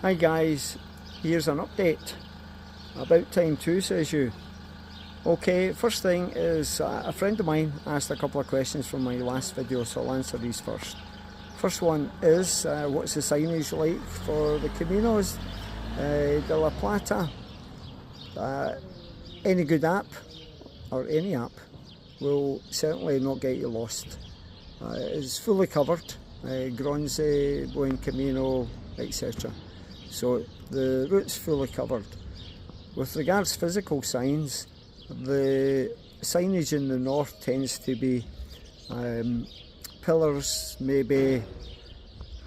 Hi guys, here's an update. About time too, says you. Okay, first thing is a friend of mine asked a couple of questions from my last video, so I'll answer these first. First one is, what's the signage like for the Caminos de la Plata? Any good app, or any app, will certainly not get you lost. It's fully covered, Gronze, Buen Camino, etc. So the route's fully covered. With regards to physical signs, the signage in the north tends to be pillars maybe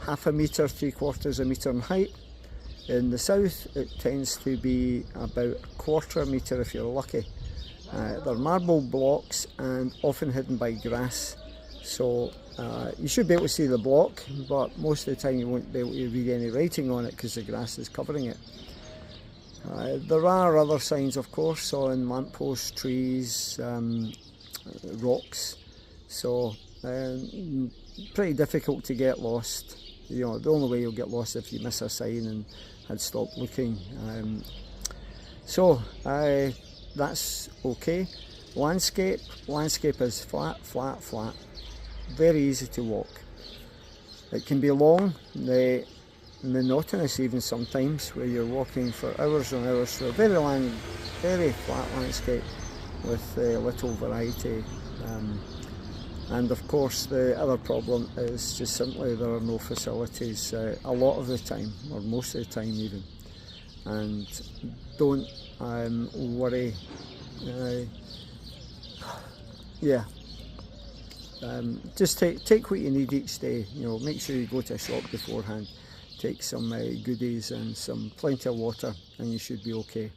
half a metre, 3/4 metre in height. In the south it tends to be about 1/4 metre if you're lucky. They're marble blocks and often hidden by grass, so you should be able to see the block, but most of the time you won't be able to read any writing on it because the grass is covering it. There are other signs, of course, on lampposts, trees, rocks, so pretty difficult to get lost. You know, the only way you'll get lost if you miss a sign and had stopped looking. That's okay. Landscape is flat, flat, flat. Very easy to walk. It can be long, monotonous even sometimes, where you're walking for hours and hours through a very flat landscape with little variety. And of course the other problem is just simply there are no facilities a lot of the time, or most of the time even. And don't worry, just take what you need each day. You know, make sure you go to a shop beforehand, take some goodies and plenty of water, and you should be okay.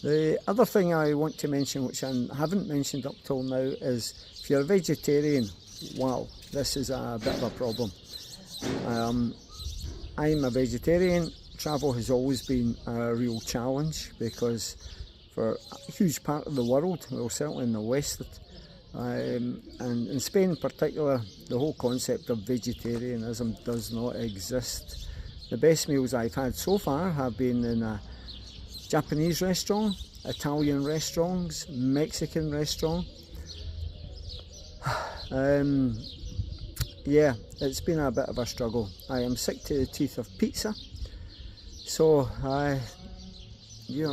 The other thing I want to mention, which I haven't mentioned up till now, is if you're a vegetarian, wow, this is a bit of a problem. I'm a vegetarian. Travel has always been a real challenge because for a huge part of the world, well, certainly in the West, and in Spain in particular, the whole concept of vegetarianism does not exist. The best meals I've had so far have been in a Japanese restaurant, Italian restaurants, Mexican restaurant. Yeah, it's been a bit of a struggle. I am sick to the teeth of pizza, so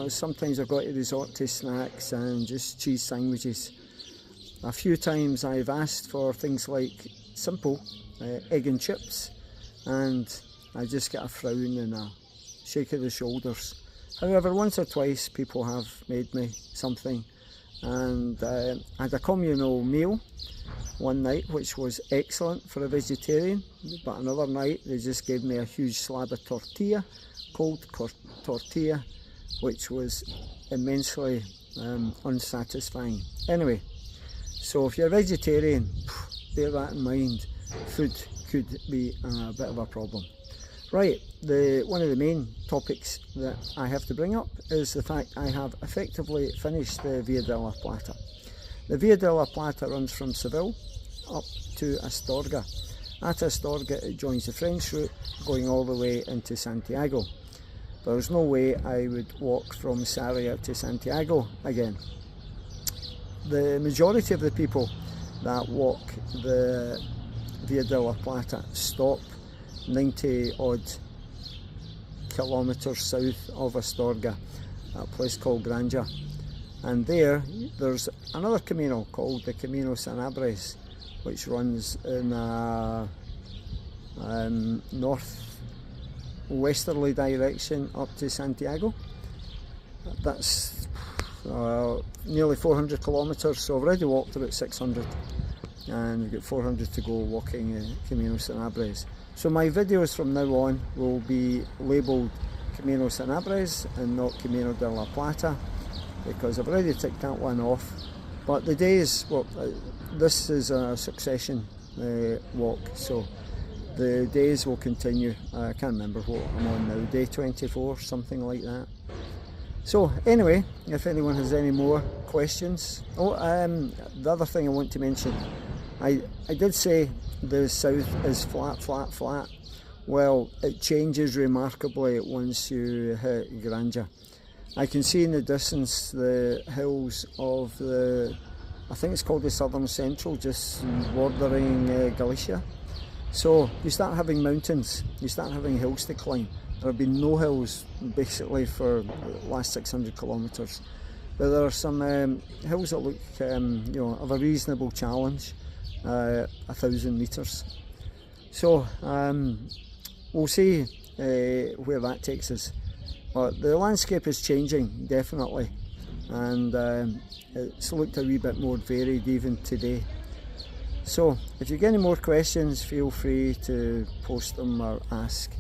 sometimes I've got to resort to snacks and just cheese sandwiches. A few times I've asked for things like simple egg and chips, and I just get a frown and a shake of the shoulders. However, once or twice people have made me something, and I had a communal meal one night which was excellent for a vegetarian, but another night they just gave me a huge slab of tortilla, cold tortilla, which was immensely unsatisfying. Anyway, so if you're a vegetarian, bear that in mind. Food could be a bit of a problem. Right, one of the main topics that I have to bring up is the fact I have effectively finished the Via de la Plata. The Via de la Plata runs from Seville up to Astorga. At Astorga it joins the French route going all the way into Santiago. There's no way I would walk from Sarria to Santiago again. The majority of the people that walk the Via de la Plata stop 90 odd kilometres south of Astorga, a place called Granja, and there's another Camino called the Camino Sanabres, which runs in a north-westerly direction up to Santiago. That's nearly 400 kilometres, so I've already walked about 600, and we've got 400 to go walking Camino Sanabres. So my videos from now on will be labelled Camino Sanabres and not Camino de la Plata, because I've already ticked that one off. But the days, well, this is a succession walk, so the days will continue. I can't remember what I'm on now, day 24, something like that. So anyway, if anyone has any more questions. The other thing I want to mention, I did say the south is flat, flat, flat. well, it changes remarkably once you hit grandeur. I can see in the distance the hills of I think it's called the Southern Central, just bordering Galicia. So you start having mountains, you start having hills to climb. There have been no hills basically for the last 600 kilometres. But there are some hills that look, of a reasonable challenge, 1,000 metres. So we'll see where that takes us. But the landscape is changing, definitely, and it's looked a wee bit more varied even today. So if you get any more questions, feel free to post them or ask,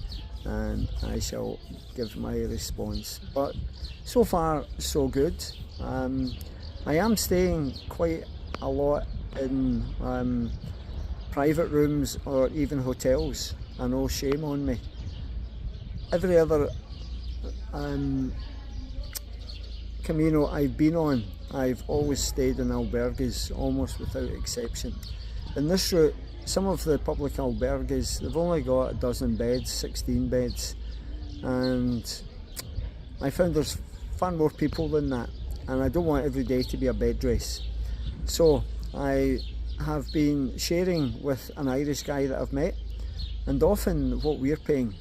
and I shall give my response. But so far so good. I am staying quite a lot in private rooms or even hotels. I know, shame on me. Every other Camino I've been on, I've always stayed in albergues, almost without exception. In this route, some of the public albergues, they've only got a dozen beds, 16 beds, and I found there's far more people than that, and I don't want every day to be a bed race. So I have been sharing with an Irish guy that I've met, and often what we're paying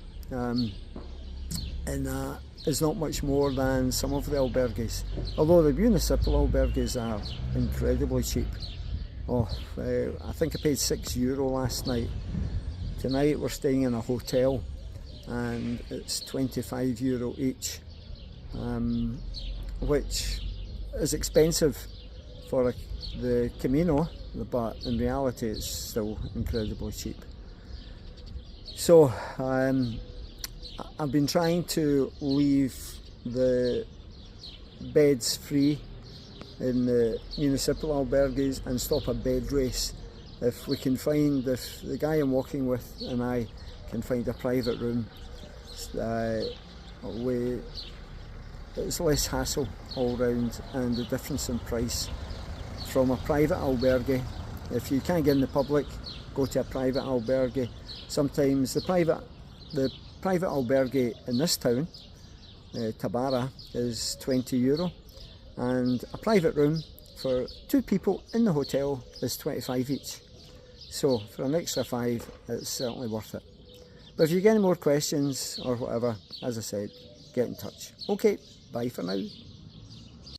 is not much more than some of the albergues, although the municipal albergues are incredibly cheap. I think I paid €6 last night. Tonight we're staying in a hotel and it's €25 each, which is expensive for the Camino, but in reality it's still incredibly cheap. So I've been trying to leave the beds free in the municipal albergues and stop a bed race. If the guy I'm walking with and I can find a private room, it's less hassle all round, and the difference in price from a private albergue, if you can't get in the public, go to a private albergue. Sometimes the private albergue in this town, Tabara, is €20, and a private room for 2 people in the hotel is 25 each. So for an extra 5, it's certainly worth it. But if you get any more questions or whatever, as I said, get in touch. Okay, bye for now.